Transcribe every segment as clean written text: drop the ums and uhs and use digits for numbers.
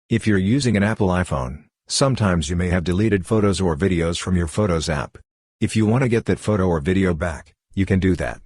If you're using an Apple iPhone, sometimes you may have deleted photos or videos from your Photos app. If you want to get that photo or video back, you can do that.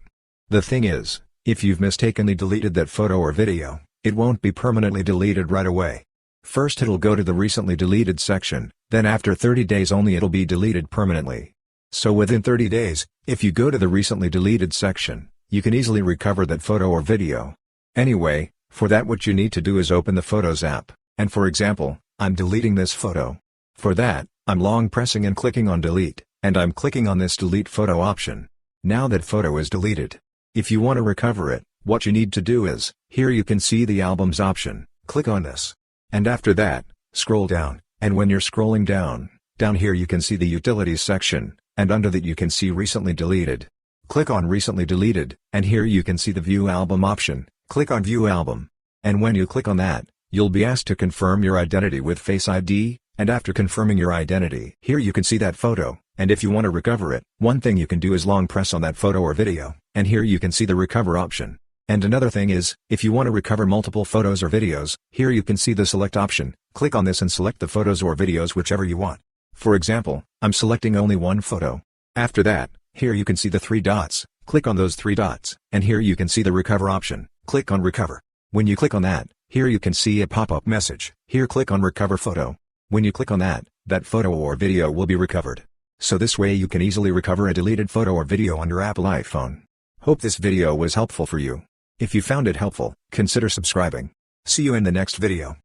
The thing is, if you've mistakenly deleted that photo or video, it won't be permanently deleted right away. First it'll go to the recently deleted section, then after 30 days only it'll be deleted permanently. So within 30 days, if you go to the recently deleted section, you can easily recover that photo or video. Anyway, for that what you need to do is open the Photos app, and for example, I'm deleting this photo. For that, I'm long pressing and clicking on delete, and I'm clicking on this delete photo option. Now that photo is deleted. If you want to recover it, what you need to do is, here you can see the albums option, click on this. And after that, scroll down, and when you're scrolling down here you can see the utilities section, and under that you can see recently deleted. Click on recently deleted, and here you can see the view album option, click on view album. And when you click on that, you'll be asked to confirm your identity with Face ID, and after confirming your identity, here you can see that photo, and if you want to recover it, one thing you can do is long press on that photo or video, and here you can see the recover option. And another thing is, if you want to recover multiple photos or videos, here you can see the select option, click on this and select the photos or videos whichever you want. For example, I'm selecting only one photo. After that, here you can see the 3 dots, click on those 3 dots, and here you can see the recover option, click on recover. When you click on that, here you can see a pop-up message, here click on recover photo. When you click on that, that photo or video will be recovered. So this way you can easily recover a deleted photo or video on your Apple iPhone. Hope this video was helpful for you. If you found it helpful, consider subscribing. See you in the next video.